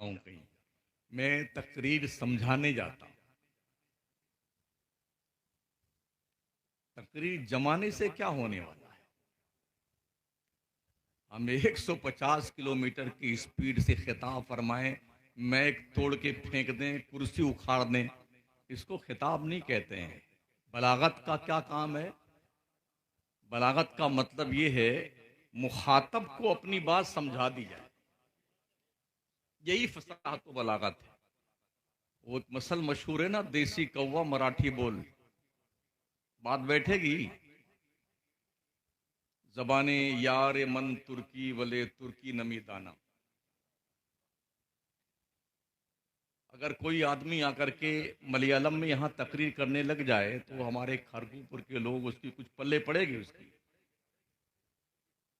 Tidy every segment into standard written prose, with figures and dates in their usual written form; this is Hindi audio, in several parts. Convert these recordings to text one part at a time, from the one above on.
हूं कहीं, मैं तकरीर समझाने जाता हूं। तकरीर जमाने से क्या होने वाला है? हम 150 किलोमीटर की स्पीड से खिताब फरमाएं, मैक तोड़ के फेंक दें, कुर्सी उखाड़ दें, इसको खिताब नहीं कहते हैं। बलागत का क्या काम है? बलागत का मतलब ये है मुखातब को अपनी बात समझा दी जाए, यही फसाहत व बलागत है। वो एक मसल मशहूर है ना, देसी कौवा मराठी बोल। बात बैठेगी। जबाने यार मन तुर्की वले तुर्की नमी दाना। अगर कोई आदमी आकर के मलयालम में यहाँ तकरीर करने लग जाए तो हमारे खारगुपुर के लोग उसकी कुछ पल्ले पड़ेगी उसकी।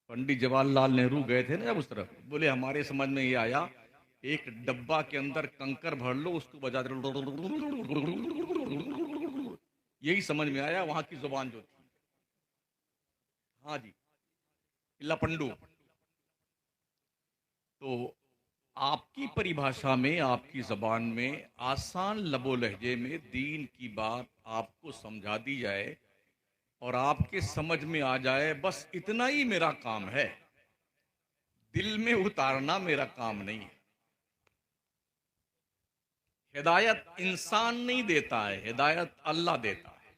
पंडित जवाहरलाल नेहरू गए थे ना जब उस तरफ, बोले हमारे समझ में ये आया, एक डब्बा के अंदर कंकर भर लो, उसको बजा दो, यही समझ में आया वहां की जुबान जो थी। हाँ जी, इल्ला पंडू। तो आपकी परिभाषा में, आपकी जबान में, आसान लबो लहजे में दीन की बात आपको समझा दी जाए और आपके समझ में आ जाए, बस इतना ही मेरा काम है। दिल में उतारना मेरा काम नहीं है। हिदायत इंसान नहीं देता है, हिदायत अल्लाह देता है।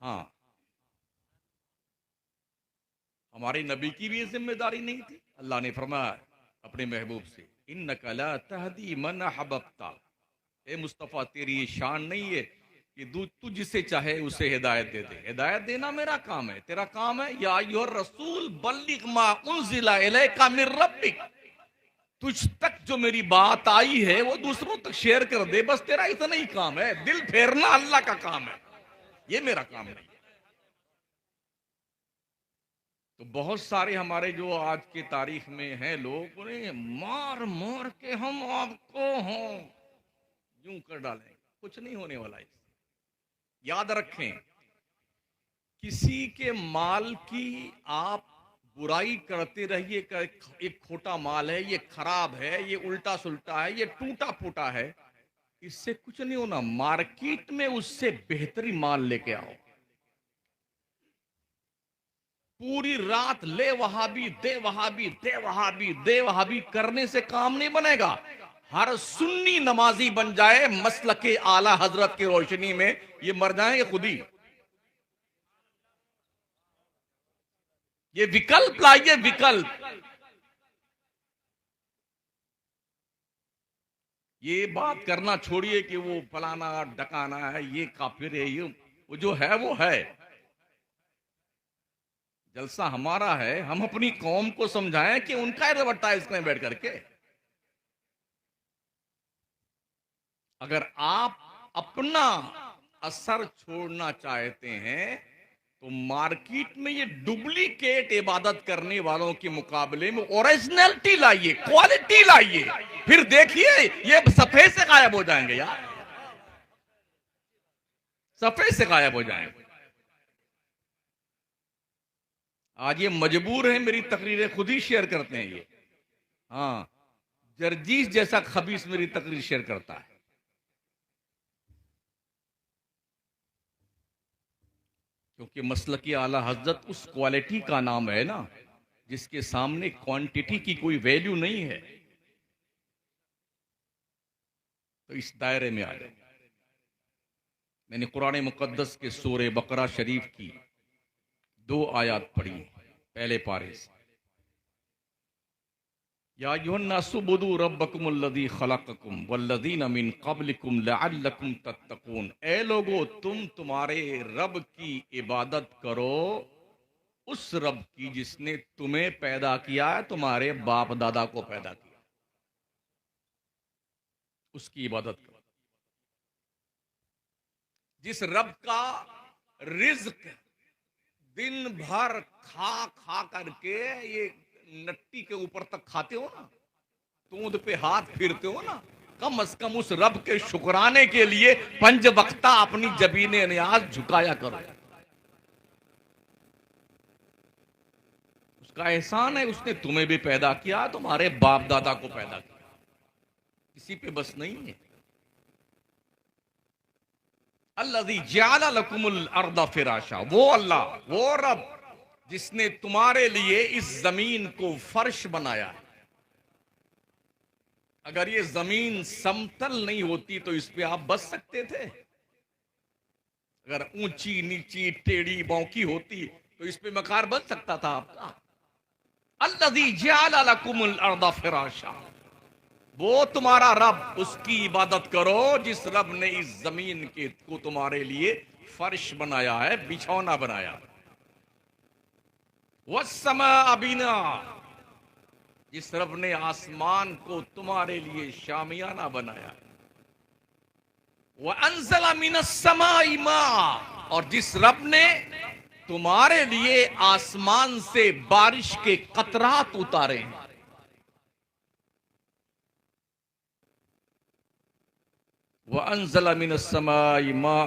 हाँ, हमारे नबी की भी ये जिम्मेदारी नहीं थी। अल्लाह ने फरमाया अपने महबूब से, इन्नका ला तहदी मन अहबब्ता। ए मुस्तफ़ा, तेरी ये शान नहीं है कि तू जिसे चाहे उसे हिदायत दे दे। हिदायत देना मेरा काम है, तेरा काम है या अय्युहर रसूल बल्लिग मा उनज़िला इलैका मिर रब्बिक। तुझ तक जो मेरी बात आई है वो दूसरों तक शेयर कर दे, बस तेरा इतना ही काम है। दिल फेरना अल्लाह का काम है, ये मेरा काम नहीं है। तो बहुत सारे हमारे जो आज के तारीख में हैं लोग, उन्हें मार मार के हम आपको हों यूं कर डालेंगे, कुछ नहीं होने वाला इससे। याद रखें, किसी के माल की आप बुराई करते रहिए, एक खोटा माल है, ये खराब है, ये उल्टा सुल्टा है, ये टूटा फूटा है, इससे कुछ नहीं होना। मार्केट में उससे बेहतरीन माल लेके आओ। पूरी रात ले वहाबी दे वहाबी दे वहाबी दे वहाबी करने से काम नहीं बनेगा। हर सुन्नी नमाजी बन जाए मसलके आला हजरत की रोशनी में, ये मर जाएंगे खुद ही। ये विकल्प लाइए, विकल्प। ये बात करना छोड़िए कि वो फलाना डकाना है, ये काफिर है, ये वो जो है वो है। जलसा हमारा है, हम अपनी कौम को समझाएं कि उनका एडवर्टाइज करें बैठ करके। अगर आप अपना असर छोड़ना चाहते हैं तो मार्केट में ये डुप्लीकेट इबादत करने वालों के मुकाबले में ओरिजिनलिटी लाइए, क्वालिटी लाइए, फिर देखिए ये सफेद से गायब हो जाएंगे यार, सफेद से गायब हो जाएंगे। आज ये मजबूर है, मेरी तकरीरें खुद ही शेयर करते हैं ये। हाँ, जर्जीस जैसा खबीस मेरी तकरीर शेयर करता है। क्योंकि मसलकी आला हजरत उस क्वालिटी का नाम है ना जिसके सामने क्वांटिटी की कोई वैल्यू नहीं है। तो इस दायरे में आ जाए। मैंने कुरान मुकद्दस के सूरे बकरा शरीफ की 2 आयत पढ़ी पहले पारे से। या अय्युहन्नासुबुदू रब्बकुमुल्लज़ी खलक़कुम वल्लज़ीना मिन क़ब्लिकुम लअल्लकुम तत्तक़ून। ए लोगो, तुम तुम्हारे रब की इबादत करो, उस रब की जिसने तुम्हें पैदा किया है, तुम्हारे बाप दादा को पैदा किया, उसकी इबादत करो। जिस रब का रिज्क दिन भर खा खा करके ये नट्टी के ऊपर तक खाते हो ना, तूंद पे हाथ फिरते हो ना, कम से कम उस रब के शुक्राने के लिए 5 वक्ता अपनी जबीने नियाज झुकाया करो। उसका एहसान है, उसने तुम्हें भी पैदा किया, तुम्हारे बाप दादा को पैदा किया। किसी पे बस नहीं है। अल्लज़ी जअल लकुमुल अर्दा फिराशा, वो अल्लाह, वो रब जिसने तुम्हारे लिए इस जमीन को फर्श बनाया है। अगर ये जमीन समतल नहीं होती तो इस पे आप बस सकते थे? अगर ऊंची नीची टेढ़ी बौकी होती तो इस पे मकान बन सकता था आपका? अल्लज़ी जअल लकुमुल अर्दा फिराशा, वो तुम्हारा रब, उसकी इबादत करो जिस रब ने इस जमीन के को तुम्हारे लिए फर्श बनाया है, बिछौना बनाया है। वस्समा बिना, जिस रब ने आसमान को तुम्हारे लिए शामियाना बनाया है। वह अनज़ला मिनस समाई मा, और जिस रब ने तुम्हारे लिए आसमान से बारिश के कतरात उतारे हैं। वह अनज़ला मिनस समाई मा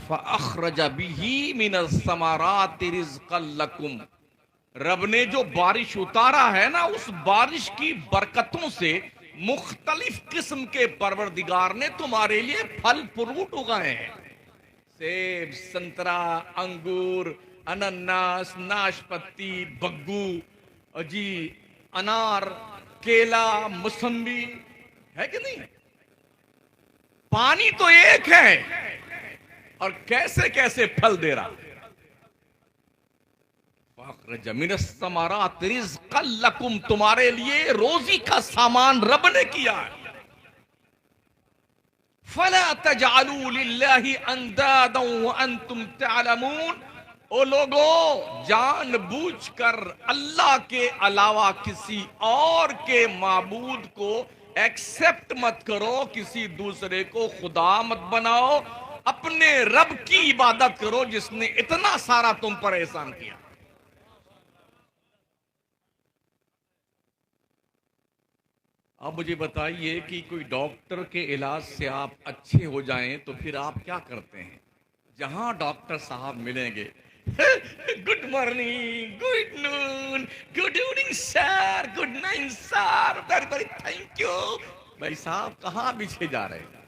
फ़अख़रज बिही मिनस समाराति रिज़क़न लकुम, रब ने जो बारिश उतारा है ना, उस बारिश की बरकतों से मुख्तलिफ किस्म के परवरदिगार ने तुम्हारे लिए फल फ्रूट उगाए हैं। सेब, संतरा, अंगूर, अनानास, नाशपत्ती, बग्गू, जी, अनार, केला, मौसम्बी, है कि नहीं? पानी तो एक है और कैसे कैसे फल दे रहा। लकुम, तुम्हारे लिए रोजी का सामान रब ने किया है। फला तजालू लिल्लाहि अंदादन व अंतुम तअलमून, ओ लोगो, जानबूझकर अल्लाह के अलावा किसी और के माबूद को एक्सेप्ट मत करो, किसी दूसरे को खुदा मत बनाओ, अपने रब की इबादत करो जिसने इतना सारा तुम पर एहसान किया। अब मुझे बताइए कि कोई डॉक्टर के इलाज से आप अच्छे हो जाएं तो फिर आप क्या करते हैं? जहां डॉक्टर साहब मिलेंगे, good morning, good noon, good evening sir, good night sir, very very thank you. भाई साहब कहां पीछे जा रहे हैं?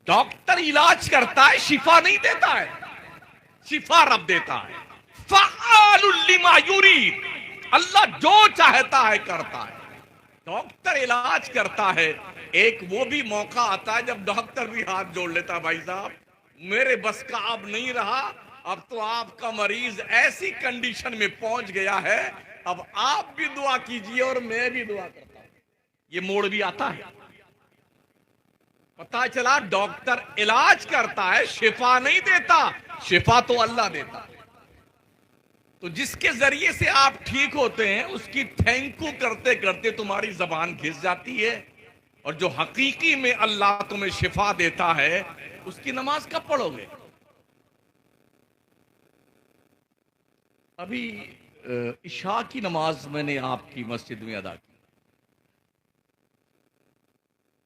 डॉक्टर इलाज करता है, शिफा नहीं देता है। शिफा रब देता है। फ़अालुल लिमा युरीद, अल्लाह जो चाहता है करता है। डॉक्टर इलाज करता है। एक वो भी मौका आता है जब डॉक्टर भी हाथ जोड़ लेता, भाई साहब मेरे बस का अब नहीं रहा, अब तो आपका मरीज ऐसी कंडीशन में पहुंच गया है, अब आप भी दुआ कीजिए और मैं भी दुआ करता हूं। ये मोड़ भी आता है। पता चला डॉक्टर इलाज करता है, शिफा नहीं देता। शिफा तो अल्लाह देता है। तो जिसके जरिए से आप ठीक होते हैं उसकी थैंक यू करते करते तुम्हारी जबान घिस जाती है, और जो हकीकी में अल्लाह तुम्हें शिफा देता है उसकी नमाज कब पढ़ोगे? अभी इशा की नमाज मैंने आपकी मस्जिद में अदा की।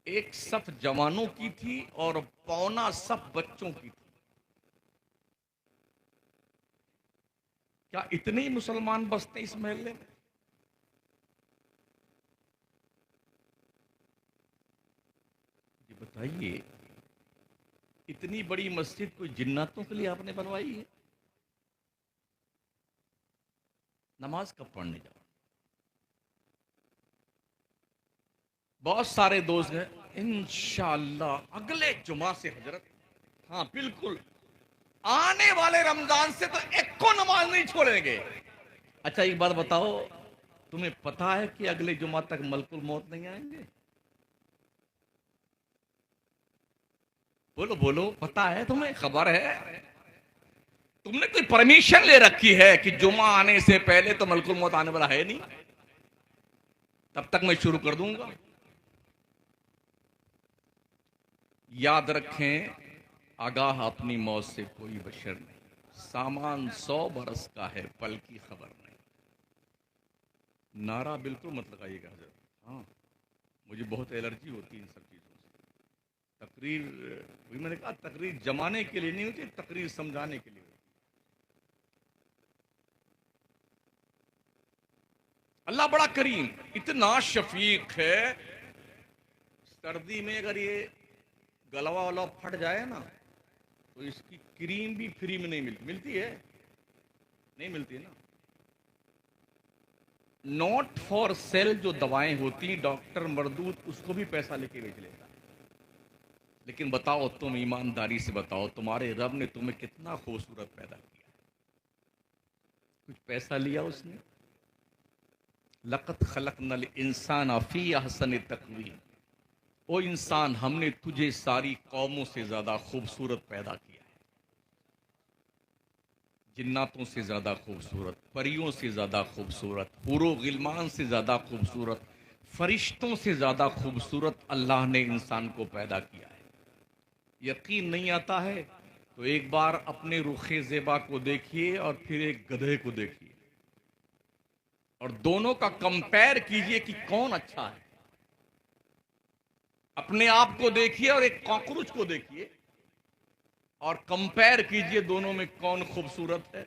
एक सफ जवानों की थी और पौना सफ बच्चों की थी। क्या इतने ही मुसलमान बसते इस मोहल्ले में? ये बताइए, इतनी बड़ी मस्जिद कोई जिन्नातों के लिए आपने बनवाई है? नमाज कब पढ़ने जाओ? बहुत सारे दोस्त हैं, इंशाअल्लाह अगले जुमा से हजरत। हाँ बिल्कुल, आने वाले रमजान से तो एक को नमाज नहीं छोड़ेंगे। अच्छा एक बात बताओ, तुम्हें पता है कि अगले जुमा तक मलकुल मौत नहीं आएंगे? बोलो बोलो, पता है तुम्हें, खबर है? तुमने कोई परमिशन ले रखी है कि जुमा आने से पहले तो मलकुल मौत आने वाला है नहीं, तब तक मैं शुरू कर दूंगा। याद रखें, आगाह अपनी मौत से कोई बशर नहीं, सामान 100 बरस का है, पल की खबर नहीं। नारा बिल्कुल मत लगाइएगा हजरत। हाँ, मुझे बहुत एलर्जी होती है इन सब चीज़ों से। तकरीर, मैंने कहा तकरीर जमाने के लिए नहीं होती, तकरीर समझाने के लिए। अल्लाह बड़ा करीम, इतना शफीक है। सर्दी में अगर ये गलवा वलवा फट जाए ना तो इसकी क्रीम भी फ्री में नहीं मिलती। मिलती है? नहीं मिलती है ना। नॉट फॉर सेल जो दवाएं होती, डॉक्टर मरदूत उसको भी पैसा लेके बेच लेता है। लेकिन बताओ, तुम ईमानदारी से बताओ, तुम्हारे रब ने तुम्हें कितना खूबसूरत पैदा किया। कुछ पैसा लिया उसने? लक़द खलक़नल इंसान फी अहसन तक़वीम। ओ इंसान, हमने तुझे सारी कौमों से ज्यादा खूबसूरत पैदा किया है। जिन्नातों से ज्यादा खूबसूरत, परियों से ज्यादा खूबसूरत, हुरो गिलमान से ज्यादा खूबसूरत, फरिश्तों से ज्यादा खूबसूरत अल्लाह ने इंसान को पैदा किया है। यकीन नहीं आता है तो एक बार अपने रुखे ज़ेबा को देखिए और फिर एक गधे को देखिए और दोनों का कंपेयर कीजिए कि कौन अच्छा है। अपने आप को देखिए और एक कॉकरोच को देखिए और कंपेयर कीजिए दोनों में कौन खूबसूरत है।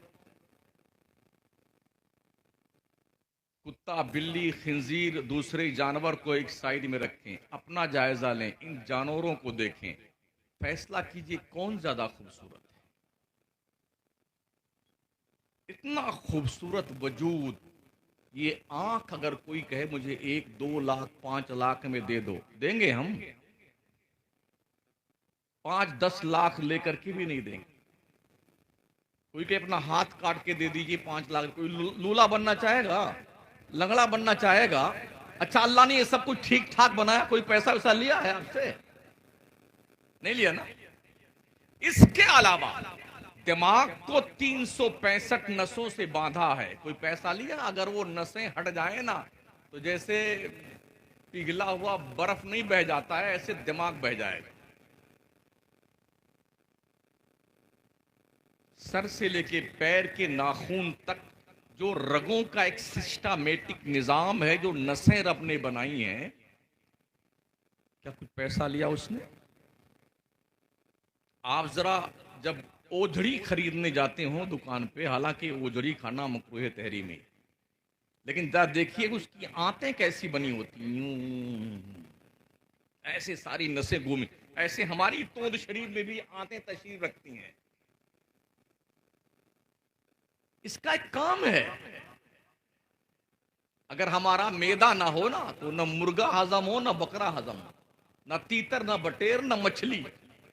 कुत्ता, बिल्ली, खिंजीर, दूसरे जानवर को एक साइड में रखें, अपना जायजा लें, इन जानवरों को देखें, फैसला कीजिए कौन ज्यादा खूबसूरत है। इतना खूबसूरत वजूद, ये आंख अगर कोई कहे मुझे 1, 2 लाख 5 लाख में दे दो, देंगे हम? 5-10 लाख लेकर के भी नहीं देंगे। कोई कहे अपना हाथ काट के दे दीजिए 5 लाख। कोई लूला बनना चाहेगा? लंगड़ा बनना चाहेगा? अच्छा, अल्लाह ने ये सब कुछ ठीक ठाक बनाया, कोई पैसा वैसा लिया है आपसे? नहीं लिया ना। इसके अलावा दिमाग को 365 नसों से बांधा है, कोई पैसा लिया? अगर वो नसें हट जाए ना तो जैसे पिघला हुआ बर्फ नहीं बह जाता है, ऐसे दिमाग बह जाएगा। सर से लेके पैर के नाखून तक जो रगों का एक सिस्टमैटिक निजाम है, जो नसें रब ने बनाई हैं, क्या कुछ पैसा लिया उसने? आप जरा जब ओझड़ी खरीदने जाते हो दुकान पे, हालांकि ओझड़ी खाना मकरूह है तहरीम में, लेकिन जरा देखिए उसकी आंतें कैसी बनी होती, यूं ऐसे सारी नसें घूमी। ऐसे हमारी तोंद शरीर में भी आंतें तशरीफ रखती हैं। इसका एक काम है। अगर हमारा मैदा ना हो ना तो न मुर्गा हजम हो, न बकरा हजम हो, न तीतर, न बटेर, न मछली,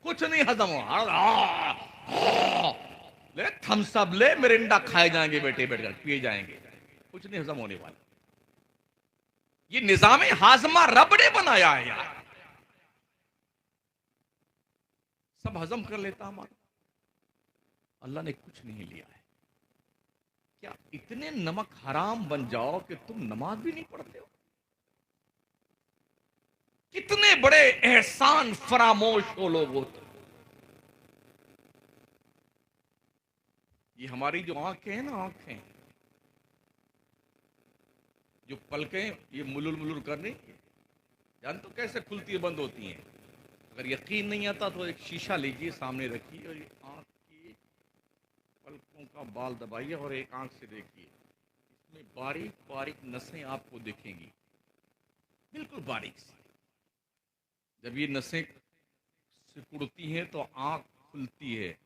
कुछ नहीं हजम हो। ले थम्सअप ले, मिरिंडा खाए जाएंगे, बैठे बैठकर पिए जाएंगे, कुछ नहीं हजम होने वाला। ये निजाम हाजमा रब ने बनाया है यार, सब हजम कर लेता हमारा। अल्लाह ने कुछ नहीं लिया है। क्या इतने नमक हराम बन जाओ कि तुम नमाज भी नहीं पढ़ते हो? कितने बड़े एहसान फरामोश हो लोग होते। ये हमारी जो आंखें हैं ना, आंखें जो पलकें ये मुलुल मुलुल करने, जानते हो कैसे खुलती है बंद होती हैं? अगर यकीन नहीं आता तो एक शीशा लीजिए, सामने रखिए और ये आंख की पलकों का बाल दबाइए और एक आंख से देखिए, इसमें बारीक बारीक नसें आपको दिखेंगी, बिल्कुल बारीक सी। जब ये नसें सिकुड़ती हैं तो आंख खुलती है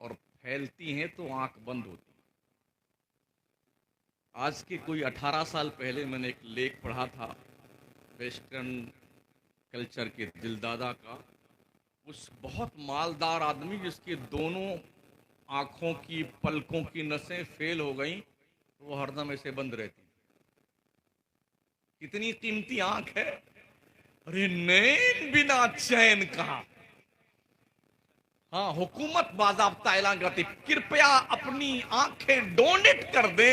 और फैलती हैं तो आंख बंद होती है। आज के कोई 18 साल पहले मैंने एक लेख पढ़ा था वेस्टर्न कल्चर के दिलदादा का। उस बहुत मालदार आदमी जिसके दोनों आंखों की पलकों की नसें फेल हो गई, वो हरदम ऐसे बंद रहती। कितनी कीमती आंख है। अरे नैन बिना चैन कहा। हाँ, हुकूमत बाज़ाब्ता ऐलान करती, कृपया अपनी आंखें डोनेट कर दे।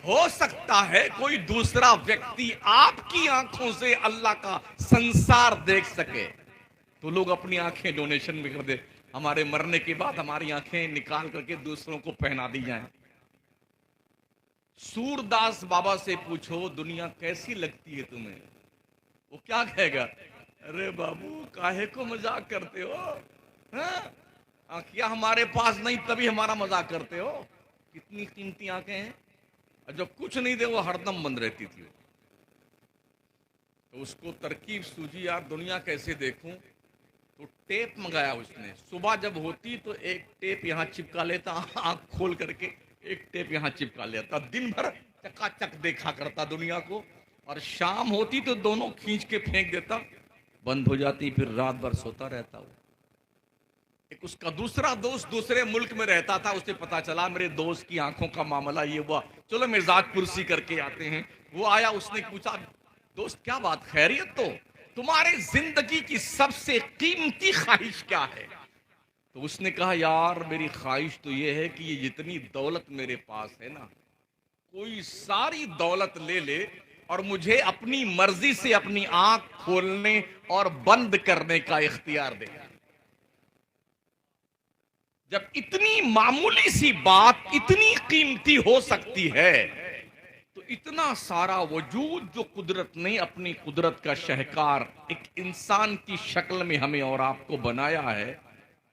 हो सकता है कोई दूसरा व्यक्ति आपकी आंखों से अल्लाह का संसार देख सके, तो लोग अपनी आंखें डोनेशन में कर दे। हमारे मरने के बाद हमारी आंखें निकाल करके दूसरों को पहना दी जाएं। सूरदास बाबा से पूछो दुनिया कैसी लगती है तुम्हें, वो क्या कहेगा? अरे बाबू, काहे को मजाक करते हो? हाँ? आंखियां हमारे पास नहीं तभी हमारा मजाक करते हो। कितनी कीमती आंखें हैं, और जब कुछ नहीं दे वो हरदम बंद रहती थी। तो उसको तरकीब सूझी, यार दुनिया कैसे देखूं। तो टेप मंगाया उसने। सुबह जब होती तो एक टेप यहाँ चिपका लेता, आंख खोल करके एक टेप यहाँ चिपका लेता, दिन भर चकाचक देखा करता दुनिया को। और शाम होती तो दोनों खींच के फेंक देता, बंद हो जाती, फिर रात भर सोता रहता वो। एक उसका दूसरा दोस्त दूसरे मुल्क में रहता था, उसे पता चला मेरे दोस्त की आंखों का मामला ये हुआ, चलो मिर्जाज कुर्सी करके आते हैं। वो आया, उसने पूछा, दोस्त क्या बात, खैरियत? तो तुम्हारे जिंदगी की सबसे कीमती ख्वाहिश क्या है? तो उसने कहा, यार मेरी ख्वाहिश तो ये है कि ये जितनी दौलत मेरे पास है ना, कोई सारी दौलत ले ले और मुझे अपनी मर्जी से अपनी आंख खोलने और बंद करने का इख्तियार दे। जब इतनी मामूली सी बात इतनी कीमती हो सकती है, तो इतना सारा वजूद जो कुदरत ने अपनी कुदरत का शहकार एक इंसान की शक्ल में हमें और आपको बनाया है,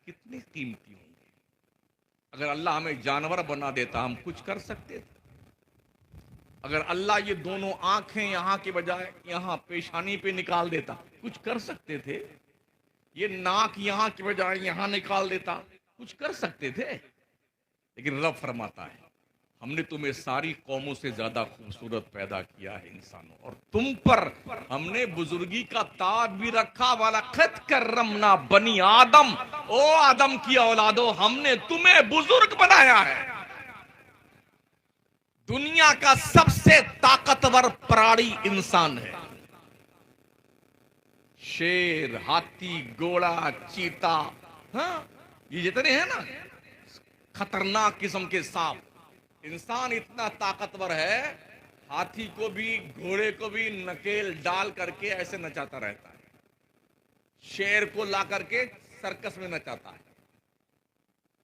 कितनी कीमती होंगे। अगर अल्लाह हमें जानवर बना देता, हम कुछ कर सकते थे? अगर अल्लाह ये दोनों आंखें यहां के बजाय यहां पेशानी पे निकाल देता, कुछ कर सकते थे? ये नाक यहां के बजाय यहां निकाल देता, कुछ कर सकते थे? लेकिन रब फरमाता है, हमने तुम्हें सारी कौमों से ज्यादा खूबसूरत पैदा किया है इंसानों, और तुम पर हमने बुजुर्गी का ताज भी रखा। वाला खत करमना बनी आदम, ओ आदम की औलादो, हमने तुम्हें बुजुर्ग बनाया है। दुनिया का सबसे ताकतवर प्राणी इंसान है। शेर, हाथी, घोड़ा, चीता, हाँ, ये जितने हैं ना खतरनाक किस्म के सांप, इंसान इतना ताकतवर है, हाथी को भी घोड़े को भी नकेल डाल करके ऐसे नचाता रहता है, शेर को ला करके सर्कस में नचाता है।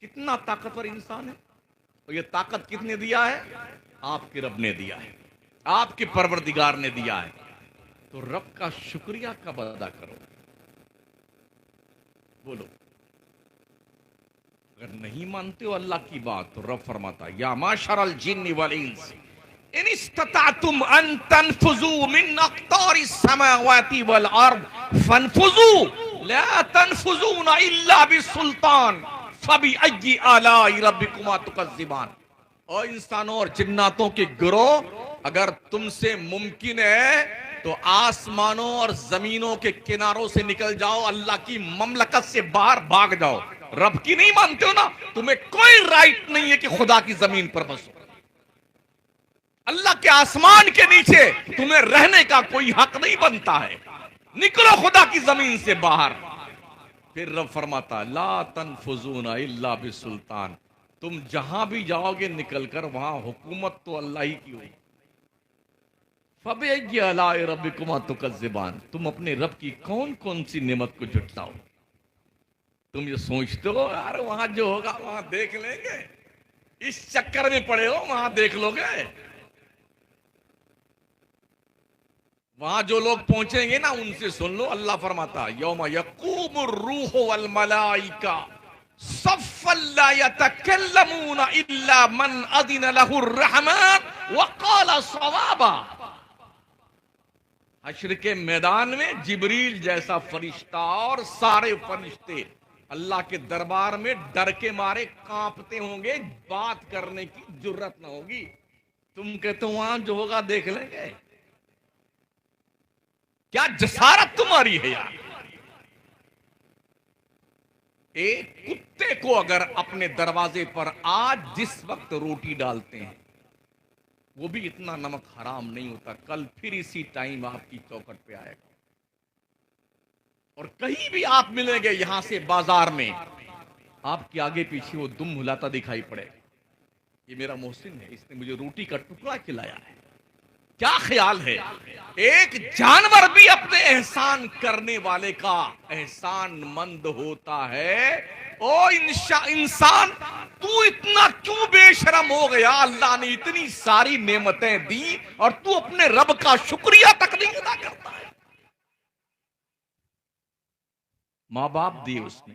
कितना ताकतवर इंसान है। और ये ताकत किसने दिया है? आपके रब ने दिया है, आपके परवरदिगार ने दिया है। तो रब का शुक्रिया कब अदा करो? बोलो। अगर नहीं मानते हो अल्लाह की बात, तो रब फरमाता, या माशरल जिन्नि वल इंस इन इस्ततातुम अन तनफुजू मिन अक़तारिस समावाति वल अर्द फनफुजू ला तनफुजूना इल्ला बिसुल्तान फबि अय्यि आलाई रब्बिकुमा तुकज़्ज़िबान। और इंसानों और जिन्नातों के गिरोह, अगर तुमसे मुमकिन है तो आसमानों और जमीनों के किनारों से निकल जाओ, अल्लाह की ममलकत से बाहर भाग जाओ। रब की नहीं मानते हो ना, तुम्हें कोई राइट नहीं है कि खुदा की जमीन पर बसो। अल्लाह के आसमान के नीचे तुम्हें रहने का कोई हक नहीं बनता है। निकलो खुदा की जमीन से बाहर। फिर रब फरमाता, ला तनफुजूना इल्ला बिसुल्तान, तुम जहां भी जाओगे निकलकर, वहां हुकूमत तो अल्लाह ही की होगी। फबिअय्यि आलाई रब्बिकुमा तुकज़्ज़िबान, तुम अपने रब की कौन कौन सी नेमत को झुटलाओ। तुम ये सोचते हो यार वहां जो होगा वहां देख लेंगे, इस चक्कर में पड़े हो, वहां देख लोगे। वहां जो लोग पहुंचेंगे ना, उनसे सुन लो। अल्लाह फरमाता, यौम यक़ूमुर रूहु वल मलाइका सफ़्फ़न ला यतकल्लमूना इल्ला मन अज़िन लहुर रहमान व क़ाल सवाबा। हश्र के मैदान में जिब्रील जैसा फरिश्ता और सारे फरिश्ते अल्लाह के दरबार में डर के मारे कांपते होंगे, बात करने की जुर्रत ना होगी। तुम कहते हो वहां जो होगा देख लेंगे, क्या जसारत तुम्हारी है यार। एक कुत्ते को अगर अपने दरवाजे पर आज जिस वक्त रोटी डालते हैं, वो भी इतना नमक हराम नहीं होता, कल फिर इसी टाइम आपकी चौखट पे आएगा। और कहीं भी आप मिलेंगे यहां से बाजार में, आपके आगे पीछे वो दुम हिलाता दिखाई पड़ेगा, ये मेरा मोहसिन है, इसने मुझे रोटी का टुकड़ा खिलाया है। क्या ख्याल है, एक जानवर भी अपने एहसान करने वाले का एहसान मंद होता है। ओ इंसान, तू इतना क्यों बेशरम हो गया? अल्लाह ने इतनी सारी नेमतें दी और तू अपने रब का शुक्रिया तक नहीं अदा करता है। माँ बाप दिए उसने,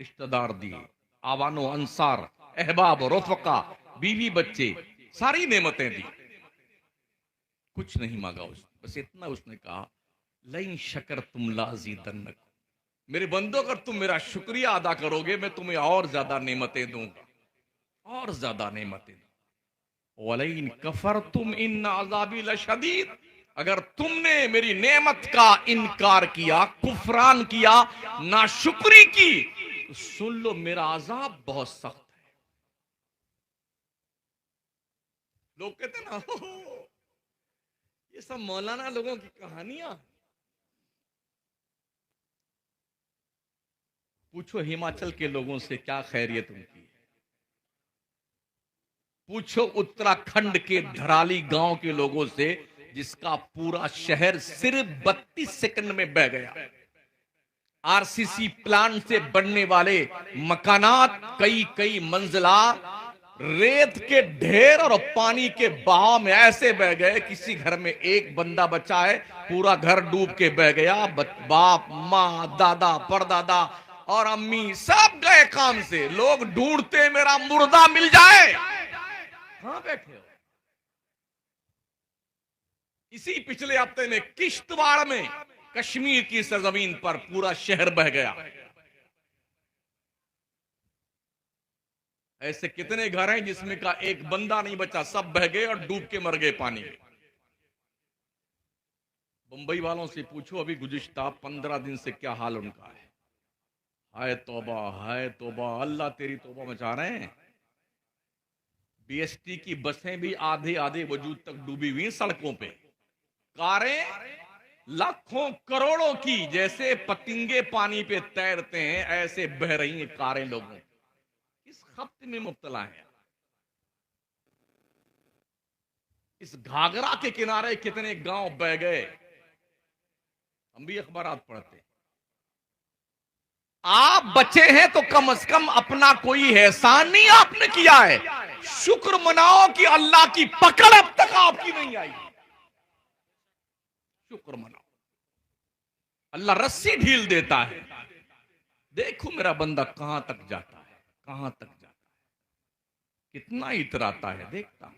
रिश्तेदार दिए, आवानो अंसार, अहबाब, रफका, बीवी बच्चे, सारी नेमतें दी, कुछ नहीं मांगा उसने। बस इतना उसने कहा, लइन शकर तुम लाजीदन्नकुम, मेरे बंदो अगर तुम मेरा शुक्रिया अदा करोगे मैं तुम्हें और ज्यादा नेमतें दूंगा, और ज्यादा नेमतें दूंगा। वलइन कफर तुम इन अज़ाबी लशदीद, अगर तुमने मेरी नेमत का इनकार किया, कुफरान किया, नाशुक्री की, तो सुन लो मेरा अजाब बहुत सख्त है। लोग कहते हैं ना, "हो, ये सब मौलाना लोगों की कहानियां। पूछो हिमाचल के लोगों से क्या खैरियत उनकी है, पूछो उत्तराखंड के धराली गांव के लोगों से जिसका पूरा शहर सिर्फ 32 सेकंड में बह गया। आरसीसी प्लांट से बनने वाले मकानात कई कई मंजिला रेत के ढेर और पानी के बहाव में ऐसे बह गए, किसी घर में एक बंदा बचा है, पूरा घर डूब के बह गया। बाप, माँ, दादा, परदादा और अम्मी सब गए काम से। लोग ढूंढते मेरा मुर्दा मिल जाए। कहां बैठे हो? इसी पिछले हफ्ते में किश्तवाड़ में कश्मीर की सरजमीन पर पूरा शहर बह गया। ऐसे कितने घर हैं जिसमें का एक बंदा नहीं बचा, सब बह गए और डूब के मर गए पानी में। मुंबई वालों से पूछो अभी गुज़िश्ता 15 दिन से क्या हाल उनका है। हाय तौबा, हाय तौबा, अल्लाह तेरी तौबा मचा रहे हैं। बीएसटी की बसें भी आधे आधे वजूद तक डूबी हुई सड़कों पे। कारें लाखों करोड़ों की जैसे पतंगे पानी पे तैरते हैं ऐसे बह रही हैं कारें लोगों। इस खप्त में मुब्तला है। इस घाघरा के किनारे कितने गांव बह गए, हम भी अखबारात पढ़ते हैं। आप बचे हैं तो कम से कम अपना कोई एहसान नहीं आपने किया है, शुक्र मनाओ कि अल्लाह की पकड़ अब तक आपकी नहीं आई। शुक्र मनाओ, अल्लाह रस्सी ढील देता है। देखो मेरा बंदा कहां तक जाता है, कहां तक जाता है, कितना इतराता है, देखता।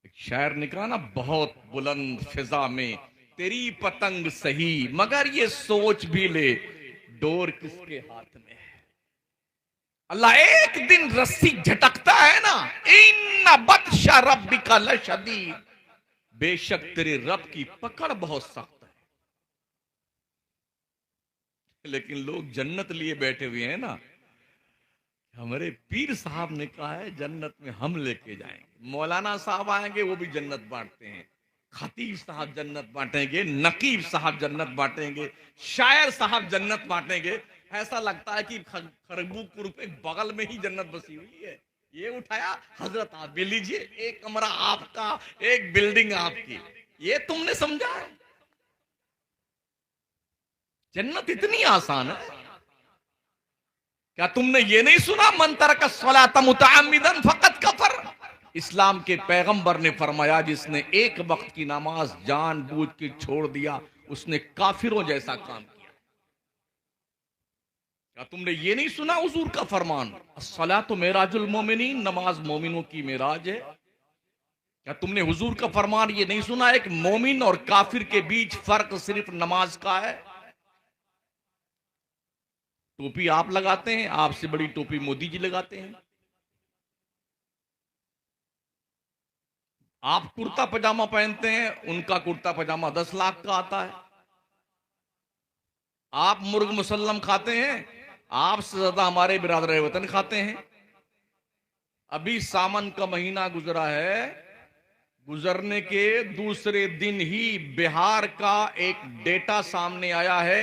एक शायर ने कहा ना, बहुत बुलंद फिजा में तेरी पतंग सही, मगर ये सोच भी ले डोर किसके हाथ में है। अल्लाह एक दिन रस्सी झटकता है ना, इन्ना बत्शा रब्बिका लशदीद, बेशक तेरे रब की पकड़ बहुत सख्त है। लेकिन लोग जन्नत लिए बैठे हुए हैं ना। हमारे पीर साहब ने कहा है जन्नत में हम लेके जाएंगे। मौलाना साहब आएंगे वो भी जन्नत बांटते हैं, खतीब साहब जन्नत बांटेंगे, नकीब साहब जन्नत बांटेंगे, शायर साहब जन्नत बांटेंगे। ऐसा लगता है कि खरबूपुर पे बगल में ही जन्नत बसी हुई है। ये उठाया हजरत आप भी लीजिए, एक कमरा आपका, एक बिल्डिंग आपकी। ये तुमने समझा है? जन्नत इतनी आसान है क्या? तुमने ये नहीं सुना, मन तरक सलात मुतअम्मिदन फकत कफर। इस्लाम के पैगंबर ने फरमाया जिसने एक वक्त की नमाज जानबूझ के छोड़ दिया उसने काफिरों जैसा काम किया। क्या तुमने ये नहीं सुना हुजूर का फरमान, अस्सलातु मेराजुल मोमिनीन, नमाज मोमिनों की मेराज है। क्या तुमने हुजूर का फरमान ये नहीं सुना, एक मोमिन और काफिर के बीच फर्क सिर्फ नमाज का है। टोपी आप लगाते हैं, आपसे बड़ी टोपी मोदी जी लगाते हैं। आप कुर्ता पजामा पहनते हैं, उनका कुर्ता पजामा 10 लाख का आता है। आप मुर्ग मुसल्लम खाते हैं, आपसे ज्यादा हमारे बिरादर वतन खाते हैं। अभी सावन का महीना गुजरा है, गुजरने के दूसरे दिन ही बिहार का एक डेटा सामने आया है,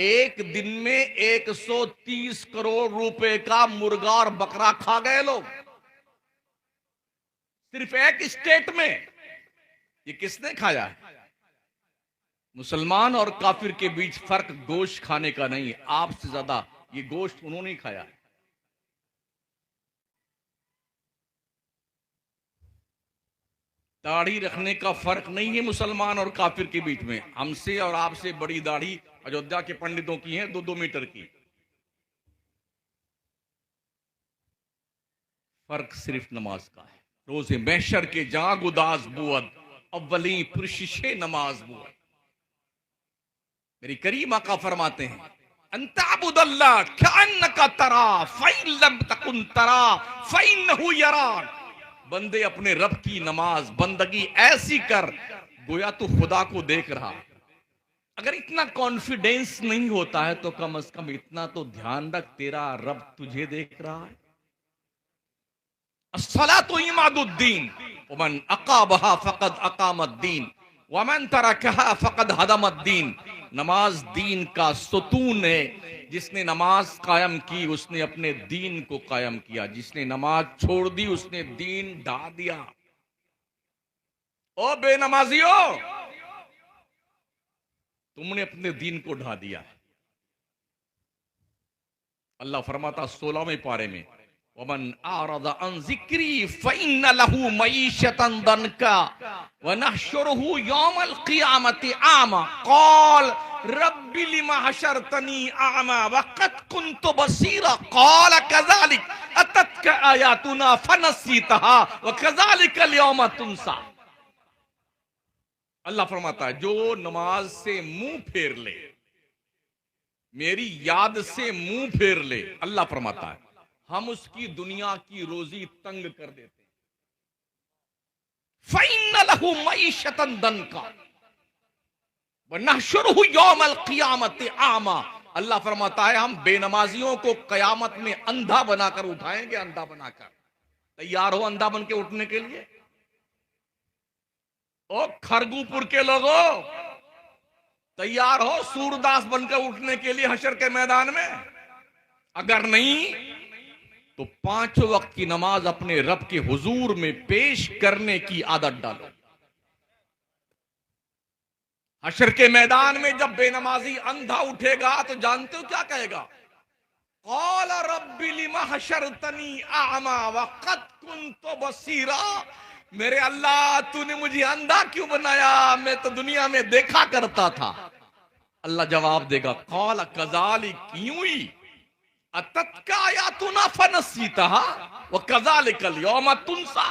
एक दिन में 130 करोड़ रुपए का मुर्गा और बकरा खा गए लोग, सिर्फ एक स्टेट में। ये किसने खाया है? मुसलमान और काफिर के बीच फर्क गोश्त खाने का नहीं, आपसे ज्यादा ये गोश्त उन्होंने ही खाया है। दाढ़ी रखने का फर्क नहीं है मुसलमान और काफिर के बीच में। हमसे और आपसे बड़ी दाढ़ी अयोध्या के पंडितों की है, 2-2 मीटर की। फर्क सिर्फ नमाज का है। रोजे महशर के जाग उदास बुअद, अव्वली पुरशिशे नमाज बुअद। मेरी करीम आका फरमाते हैं अंताबुदल्लाह कअन्नका तरा फइन लम तकुन तरा फइन्नहु यराक। बंदे अपने रब की नमाज बंदगी ऐसी कर गोया तो खुदा को देख रहा। अगर इतना कॉन्फिडेंस नहीं होता है तो कम से कम इतना तो ध्यान रख, तेरा रब तुझे देख रहा है। अस्सलातु इमादुद्दीन वमन अकाबहा फकद अकामद्दीन वमन तरकहा फकद हदमद्दीन। नमाज दीन का सुतून है, जिसने नमाज कायम की उसने अपने दीन को कायम किया, जिसने नमाज छोड़ दी उसने दीन ढा दिया। ओ बेनमाजियो, तुमने अपने दीन को ढा दिया है। अल्लाह फरमाता 16वें पारे में वमन आरदा अन जिक्री फइन्न लहू मईशतन दनका व नहशुरुहु यौमल क़ियामति आमा क़ाल रब्बि लिमा हशरतनी आमा वक़द कुन्तु बसीरा क़ाल कज़ालिक अततका आयातुना फनसीतहा व कज़ालिकल यौमा तुनसा। अल्लाह फरमाता है जो नमाज से मुंह फेर ले, मेरी याद से मुंह फेर ले, अल्लाह फरमाता है हम उसकी दुनिया की रोजी तंग कर देते। फ़इन्न लहू मईशतन दनका व नहशुरुहु यौमल क़ियामति आमा। अल्लाह फरमाता है हम बेनमाजियों को कयामत में अंधा बनाकर उठाएंगे, अंधा बनाकर। तैयार हो अंधा बन के उठने के लिए? ओ खरगूपुर के लोगों, तैयार हो सूरदास बनकर उठने के लिए हशर के मैदान में? अगर नहीं तो 5 वक्त की नमाज अपने रब के हुजूर में पेश करने की आदत डालो। हशर के मैदान में जब बेनमाजी अंधा उठेगा तो जानते हो क्या कहेगा? क़ाल रब्बि लिमा हशरतनी अअमा वक़द कुन्तु बसीरा। मेरे अल्लाह तूने मुझे अंधा क्यों बनाया, मैं तो दुनिया में देखा करता था। अल्लाह जवाब देगा क़ाल कज़ालिक, यूं ही अततका आयातुना फनसीतहा व कज़ालिकल यौमा तुनसा।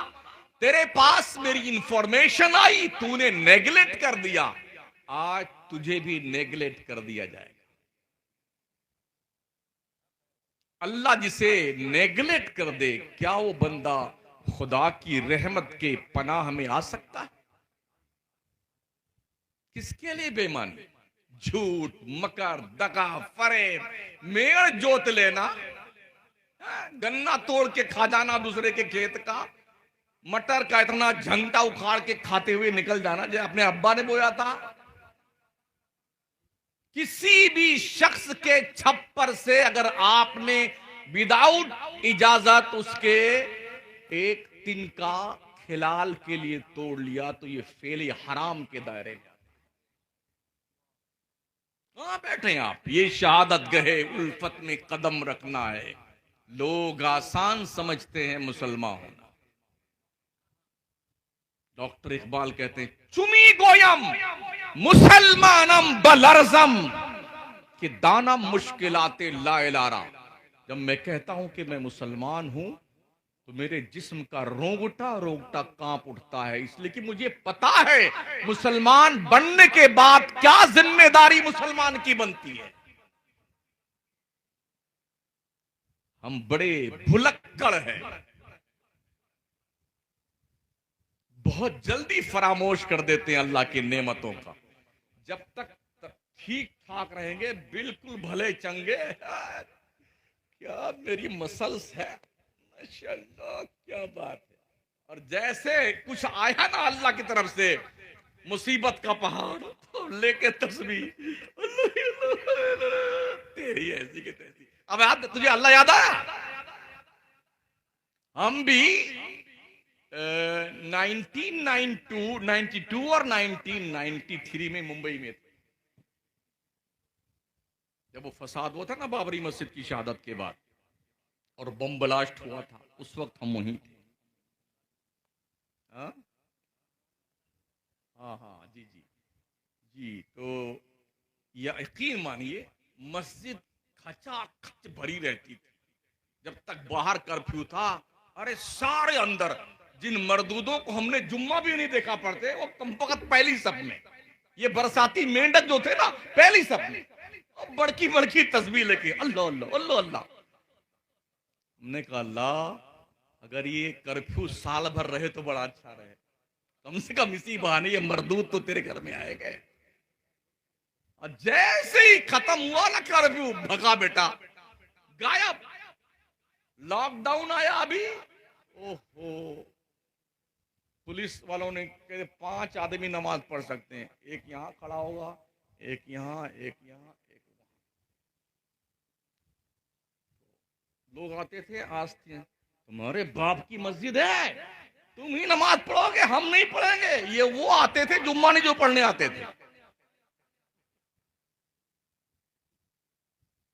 तेरे पास मेरी इंफॉर्मेशन आई, तूने नेगलेक्ट कर दिया, आज तुझे भी नेगलेक्ट कर दिया जाएगा। अल्लाह जिसे नेगलेक्ट कर दे, क्या वो बंदा खुदा की रहमत के पनाह में आ सकता है? किसके लिए बेईमानी, झूठ, मकर, दगा, फरेब, मेड़ जोत लेना, गन्ना तोड़ के खा जाना दूसरे के खेत का, मटर का इतना झंटा उखाड़ के खाते हुए निकल जाना जो अपने अब्बा ने बोया था। किसी भी शख्स के छप्पर से अगर आपने विदाउट इजाजत उसके एक दिन का खिलाल के लिए तोड़ लिया तो ये फेले हराम के दायरे में। कहां बैठे आप? ये शहादत गहे उल्फत में कदम रखना है। लोग आसान समझते हैं मुसलमान होना। डॉक्टर इकबाल कहते हैं चुमी गोयम मुसलमानम बलरजम कि दाना मुश्किलाते लाइलारा। जब मैं कहता हूं कि मैं मुसलमान हूं तो मेरे जिस्म का रोंगटा रोंगटा कांप उठता है, इसलिए कि मुझे पता है मुसलमान बनने के बाद क्या जिम्मेदारी मुसलमान की बनती है। हम बड़े भुलक्कड़ हैं, बहुत जल्दी फरामोश कर देते हैं अल्लाह की नेमतों का। जब तक ठीक ठाक रहेंगे बिल्कुल भले चंगे, क्या मेरी मसल्स है, माशाअल्लाह क्या बात है। और जैसे कुछ आया ना अल्लाह की तरफ से मुसीबत का पहाड़ तो लेके तस्बीह तेरी ऐसी की तैसी। अब याद तुझे अल्लाह याद आया? हम भी 1992 और 1993 में मुंबई में थे, जब वो फसाद हुआ था ना बाबरी मस्जिद की शहादत के बाद और बम ब्लास्ट हुआ था, उस वक्त हम वहीं थे। हाँ हाँ हाँ जी जी जी। तो यकीन मानिए मस्जिद खचाखच भरी रहती थी जब तक बाहर कर्फ्यू था। अरे सारे अंदर, जिन मर्दूदों को हमने जुम्मा भी नहीं देखा पड़ते वो कम वक्त पहली सब में, ये बरसाती मेंढक जो थे ना, पहली सब बड़की बड़की तस्वीर लेके अल्लाह अल्लाह अल्लाह अल्लाह। हमने कहा अल्लाह, अगर ये कर्फ्यू साल भर रहे तो बड़ा अच्छा रहे, कम से कम इसी बहाने ये मरदूत तो तेरे घर में आए गए। और जैसे ही खत्म हुआ ना कर्फ्यू, भगा बेटा, गायब। लॉकडाउन आया अभी, ओहो, पुलिस वालों ने कहे 5 आदमी नमाज पढ़ सकते हैं, एक यहां खड़ा होगा, एक यहां, एक यहां, एक वहां। लोग आते थे, आज थे, तुम्हारे बाप की मस्जिद है, तुम ही नमाज पढ़ोगे, हम नहीं पढ़ेंगे। ये वो आते थे जुम्मा नहीं जो पढ़ने आते थे।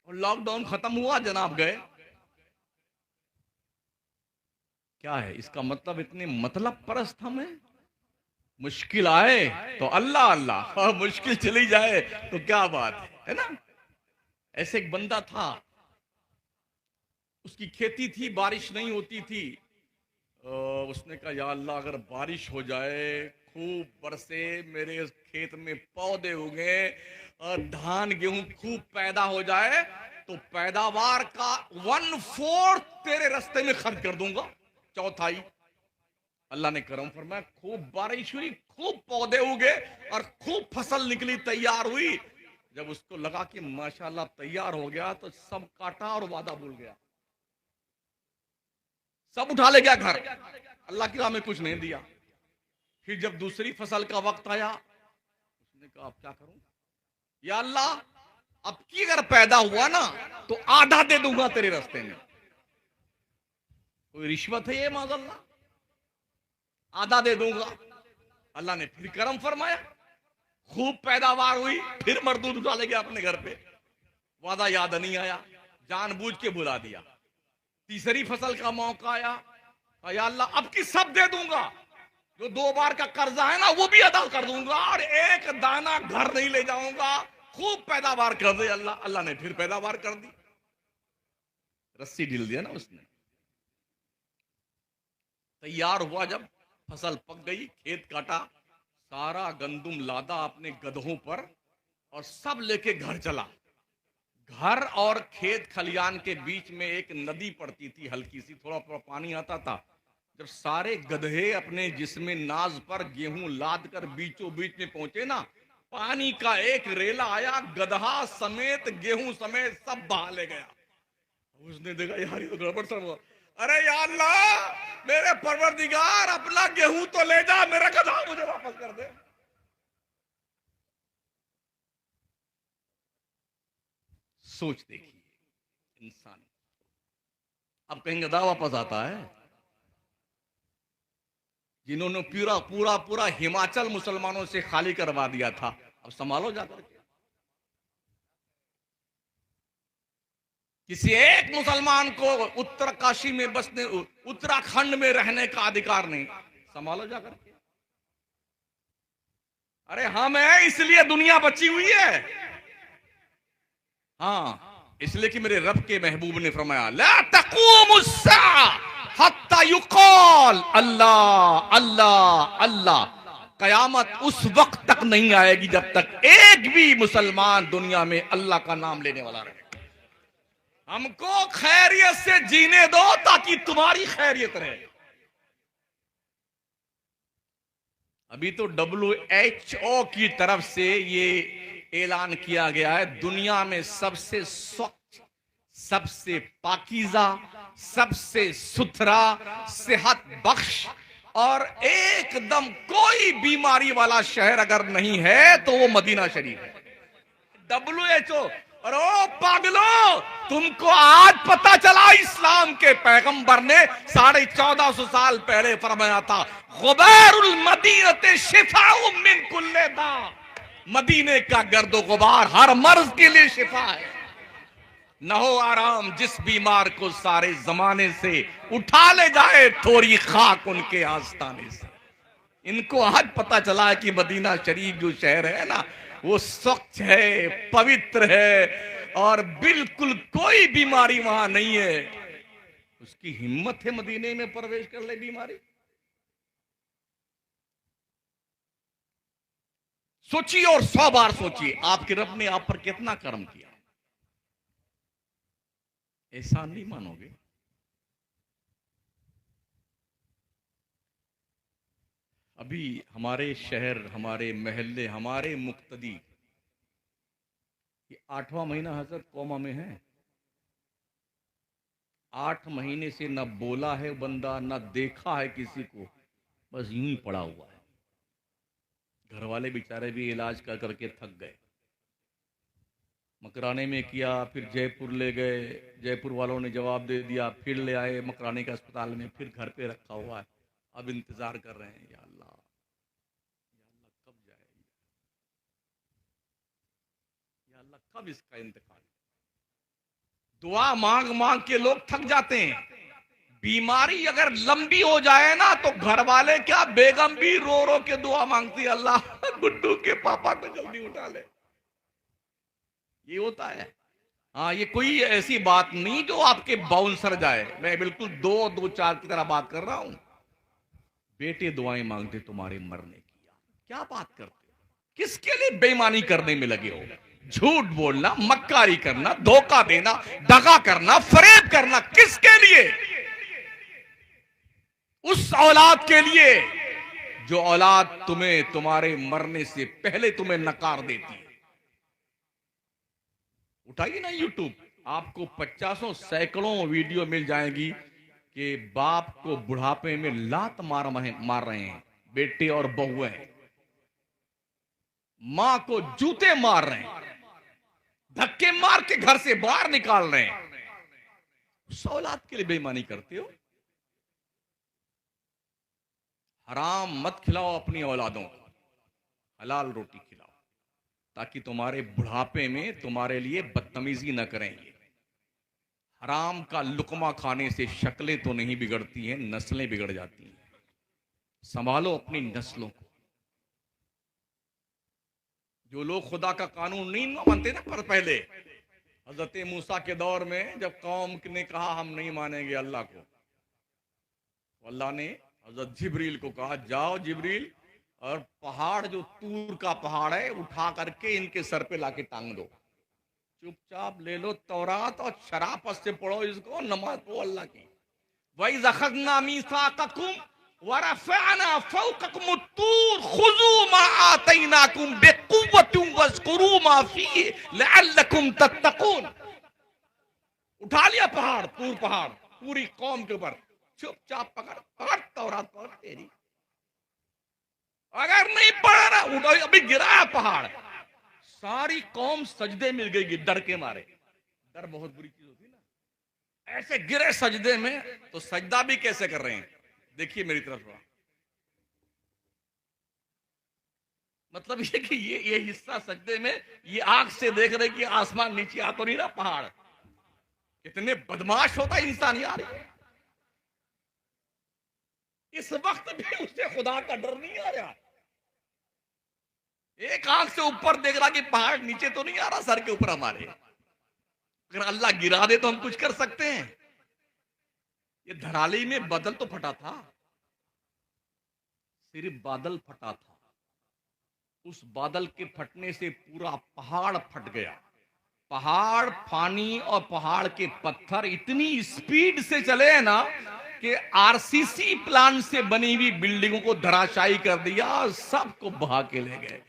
और लॉकडाउन खत्म हुआ, जनाब गए। क्या है इसका मतलब? इतने मतलब परस्त हम हैं। मुश्किल आए तो अल्लाह अल्लाह, और मुश्किल चली जाए तो क्या बात है ना। ऐसे एक बंदा था, उसकी खेती थी, बारिश नहीं होती थी। उसने कहा या अल्लाह, अगर बारिश हो जाए, खूब बरसे, मेरे खेत में पौधे उगे और धान गेहूं खूब पैदा हो जाए, तो पैदावार का 1/4 तेरे रास्ते में खर्च कर दूंगा, चौथाई। अल्लाह ने करम फरमाया, खूब बारिश हुई, खूब पौधे उगे और खूब फसल निकली, तैयार हुई। जब उसको लगा कि माशाल्लाह तैयार हो गया, तो सब काटा और वादा भूल गया, सब उठा ले गया घर, अल्लाह की राह में कुछ नहीं दिया। फिर जब दूसरी फसल का वक्त आया, उसने कहा अब क्या करूं, या अल्लाह, अब की अगर पैदा हुआ ना तो आधा दे दूंगा तेरे रास्ते में। कोई रिश्वत है ये माज़अल्लाह? आधा दे दूंगा। अल्लाह ने फिर करम फरमाया, खूब पैदावार हुई, फिर मरदूद उठा ले गया अपने घर पे, वादा याद नहीं आया, जानबूझ के बुला दिया। तीसरी फसल का मौका आया, या अल्लाह अब की सब दे दूंगा, जो 2 बार का कर्जा है ना वो भी अदा कर दूंगा, और एक दाना घर नहीं ले जाऊंगा, खूब पैदावार कर दे अल्लाह। अल्लाह ने फिर पैदावार कर दी, रस्सी ढील दिया ना उसने। तैयार हुआ, जब फसल पक गई, खेत काटा, सारा गंदुम लादा अपने गधों पर और सब लेके घर चला। घर और खेत खलियान के बीच में एक नदी पड़ती थी, हल्की सी, थोड़ा थोड़ा पानी आता था। जब सारे गधे अपने जिस्म नाज पर गेहूं लाद कर बीचों बीच में पहुंचे ना, पानी का एक रेला आया, गधा समेत गेहूं समेत सब बहा ले गया। उसने देखा यार ये तो गड़बड़ सा हुआ। अरे या अल्लाह, मेरे परवरदिगार, अपना गेहूं तो ले जा, मेरा गधा मुझे वापस कर दे। सोच देखिए इंसान, अब कहीं गधा वापस आता है? जिन्होंने पूरा पूरा पूरा हिमाचल मुसलमानों से खाली करवा दिया था, अब संभालो जाकर के। किसी एक मुसलमान को उत्तरकाशी में बसने, उत्तराखंड में रहने का अधिकार नहीं, संभालो जाकर के। अरे हम हैं इसलिए दुनिया बची हुई है। हाँ, इसलिए कि मेरे रब के महबूब ने फरमाया, ला तक़ूमुस्सा हत्ता युक़ाल अल्लाह अल्लाह अल्लाह। कयामत उस वक्त तक नहीं आएगी जब तक एक भी मुसलमान दुनिया में अल्लाह का नाम लेने वाला रहे। हमको खैरियत से जीने दो ताकि तुम्हारी खैरियत रहे। अभी तो WHO की तरफ से ये ऐलान किया गया है, दुनिया में सबसे स्वच्छ, सबसे पाकीज़ा, सबसे सुथरा, सेहत बख्श और एकदम कोई बीमारी वाला शहर अगर नहीं है तो वो मदीना शरीफ है। WHO। और ओ पागलो, तुमको आज पता चला, इस्लाम के पैगंबर ने 1450 साल पहले फरमाया था, गुबारुल मदीनते शिफाउ मिन कुल्ले दा। मदीने का गर्दो गुबार हर मर्ज के लिए शिफा है। न हो आराम जिस बीमार को सारे जमाने से उठा ले जाए थोड़ी खाक उनके आस्ताने से। इनको आज पता चला है कि मदीना शरीफ जो शहर है ना, वो स्वच्छ है, पवित्र है और बिल्कुल कोई बीमारी वहां नहीं है। उसकी हिम्मत है मदीने में प्रवेश कर ले बीमारी। सोचिए और 100 बार सोचिए आपके रब ने आप पर कितना कर्म किया। एहसान नहीं मानोगे। अभी हमारे शहर, हमारे महल्ले, हमारे मुक्तदी, ये 8वां महीना हजरत कोमा में है। 8 महीने से न बोला है बंदा, न देखा है किसी को, बस यूं ही पड़ा हुआ है। घर वाले बेचारे भी इलाज कर करके थक गए। मकराने में किया, फिर जयपुर ले गए, जयपुर वालों ने जवाब दे दिया, फिर ले आए मकराने के अस्पताल में, फिर घर पे रखा हुआ है। अब इंतजार कर रहे हैं, या अल्लाह, या अल्लाह कब जाए, या अल्लाह कब इसका इंतकाल। दुआ मांग मांग के लोग थक जाते हैं। बीमारी अगर लंबी हो जाए ना तो घर वाले क्या, बेगम भी रो रो के दुआ मांगती है, अल्लाह गुड्डू के पापा को जल्दी उठा ले। ये होता है। हाँ, ये कोई ऐसी बात नहीं जो आपके बाउंसर जाए। मैं बिल्कुल 2-2-4 की तरह बात कर रहा हूं। बेटे दुआएं मांगते तुम्हारे मरने की, क्या बात करते हो? किसके लिए बेईमानी करने में लगे हो? झूठ बोलना, मक्कारी करना, धोखा देना, दगा करना, फरेब करना, किसके लिए? उस औलाद के लिए जो औलाद तुम्हें तुम्हारे मरने से पहले तुम्हें नकार देती है। उठाइए ना यूट्यूब, आपको 50 सैकड़ों वीडियो मिल जाएगी कि बाप को बुढ़ापे में लात मार रहे हैं बेटे और बहुएं, मां को जूते मार रहे हैं, धक्के मार के घर से बाहर निकाल रहे हैं। उस औलाद के लिए बेईमानी करते हो। हराम मत खिलाओ अपनी औलादों को, हलाल रोटी खिलाओ, ताकि तुम्हारे बुढ़ापे में तुम्हारे लिए बदतमीजी न करेंगे। हराम का लुकमा खाने से शक्लें तो नहीं बिगड़ती हैं, नस्लें बिगड़ जाती हैं। संभालो अपनी नस्लों को। जो लोग खुदा का कानून नहीं मानते ना, पर पहले हजरत मूसा के दौर में जब कौम ने कहा हम नहीं मानेंगे अल्लाह को, तो अल्लाह ने हजरत जिब्रील को कहा, जाओ जिब्रील, और पहाड़ जो तूर का पहाड़ है उठा करके इनके सर पे लाके टांग दो। चुपचाप ले लो तौरात और शराफत से पढ़ो इसको, नमाज पढ़ो अल्लाह की। वही ज़ख़ज़ना मीसाक़कुम वरफ़अना फ़ौक़कुम अत-तूर ख़ुज़ू मा आतैनाकुम बिक़ुव्वतिन वज़्कुरू मा फ़ीहि लअल्लकुम तत्तक़ून। उठा लिया पहाड़, तूर पहाड़, पूरी कौम के ऊपर, चुपचाप पकड़ पकड़ तौरात पकड़ तेरी। अगर नहीं पढ़ा ना, उठो, अभी गिराया पहाड़, सारी कौम सजदे मिल गई डर के मारे। डर बहुत बुरी चीज होती है ना। ऐसे गिरे सजदे में, तो सजदा भी कैसे कर रहे हैं, देखिए मेरी तरफ। मतलब ये कि ये हिस्सा सजदे में, ये आंख से देख रहे कि आसमान नीचे आ तो नहीं रहा, पहाड़। कितने बदमाश होता है इंसान यार। इस वक्त भी उसे खुदा का डर नहीं आ रहा। एक आंख से ऊपर देख रहा कि पहाड़ नीचे तो नहीं आ रहा सर के ऊपर हमारे। अगर अल्लाह गिरा दे तो हम कुछ कर सकते हैं? ये धराली में बादल तो फटा था, सिर्फ बादल फटा था, उस बादल के फटने से पूरा पहाड़ फट गया। पहाड़, पानी और पहाड़ के पत्थर इतनी स्पीड से चले हैं ना कि आरसीसी प्लान से बनी हुई बिल्डिंगों को धराशायी कर दिया, सबको बहा के ले गए।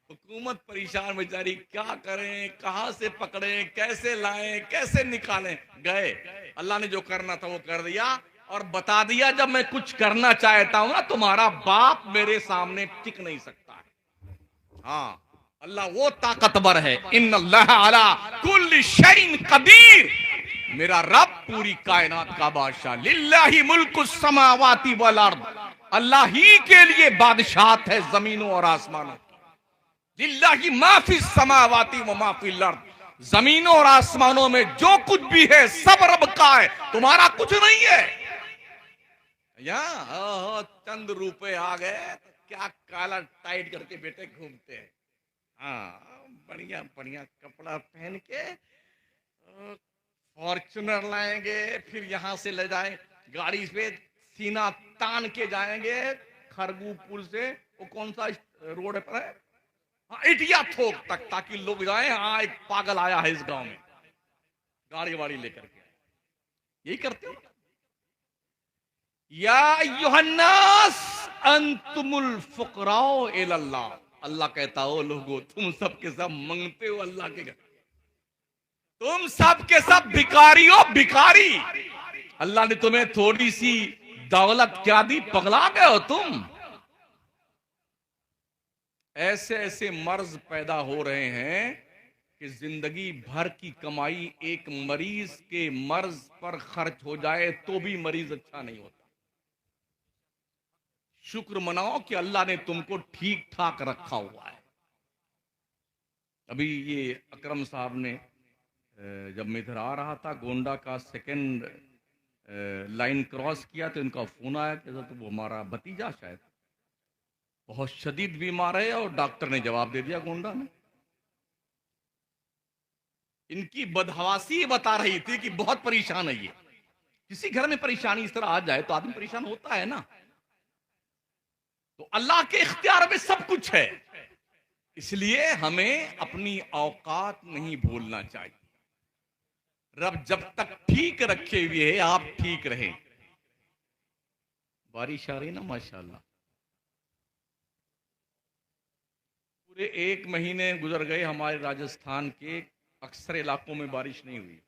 हुकूमत परेशान बेचारी, क्या करें, कहां से पकड़ें, कैसे लाएं, कैसे निकालें। गए, अल्लाह ने जो करना था वो कर दिया और बता दिया, जब मैं कुछ करना चाहता हूं ना, तुम्हारा बाप मेरे सामने टिक नहीं सकता है। हाँ, अल्लाह वो ताकतवर है। इन्नल्लाह अला कुल्ली शैइन कदीर। मेरा रब पूरी कायनात का बादशाह। लिल्लाहि मुल्कुस समावाति वल अर्द। अल्लाह ही के लिए बादशाहत है जमीनों और आसमानों की। लिल्लाहि माफिस समावाति व माफिल अर्द। जमीनों और आसमानों में जो कुछ भी है सब रब का है, तुम्हारा कुछ नहीं है। यहाँ चंद रुपए आ गए, क्या काला टाइट करके बेटे घूमते हैं। हाँ, बढ़िया बढ़िया कपड़ा पहन के फॉर्चुनर लाएंगे, फिर यहां से ले जाए गाड़ी पे, सीना तान के जाएंगे खरगू पुल से। वो कौन सा रोड पर है, हाँ, इटिया थोक तक, ताकि लोग जाए हाँ एक पागल आया है इस गांव में, गाड़ी वाड़ी लेकर के। यही करते हो। या अय्युहन्नास अंतुमुल फुकराओ इलल्लाह, अल्लाह कहता हो लोगो तुम सब के सब मांगते हो अल्लाह के घर, तुम सब के सब भिखारी हो, भिखारी। अल्लाह ने तुम्हें थोड़ी सी दौलत क्या दी, पगला गए हो तुम। ऐसे ऐसे मर्ज पैदा हो रहे हैं कि जिंदगी भर की कमाई एक मरीज के मर्ज पर खर्च हो जाए तो भी मरीज अच्छा नहीं होता। शुक्र मनाओ कि अल्लाह ने तुमको ठीक ठाक रखा हुआ है। अभी ये अकरम साहब ने जब मैं इधर आ रहा था, गोंडा का सेकंड लाइन क्रॉस किया तो इनका फोन आया कि तो वो हमारा भतीजा शायद बहुत शदीद बीमार है, और डॉक्टर ने जवाब दे दिया गोंडा में। इनकी बदहवासी बता रही थी कि बहुत परेशान है ये। किसी घर में परेशानी इस तरह आ जाए तो आदमी परेशान होता है ना। तो अल्लाह के इख्तियार में सब कुछ है, इसलिए हमें अपनी औकात नहीं भूलना चाहिए। रब जब तक ठीक रखे हुए है आप ठीक रहें। बारिश आ रही ना माशाल्लाह। पूरे 1 महीने गुजर गए हमारे राजस्थान के अक्सर इलाकों में बारिश नहीं हुई।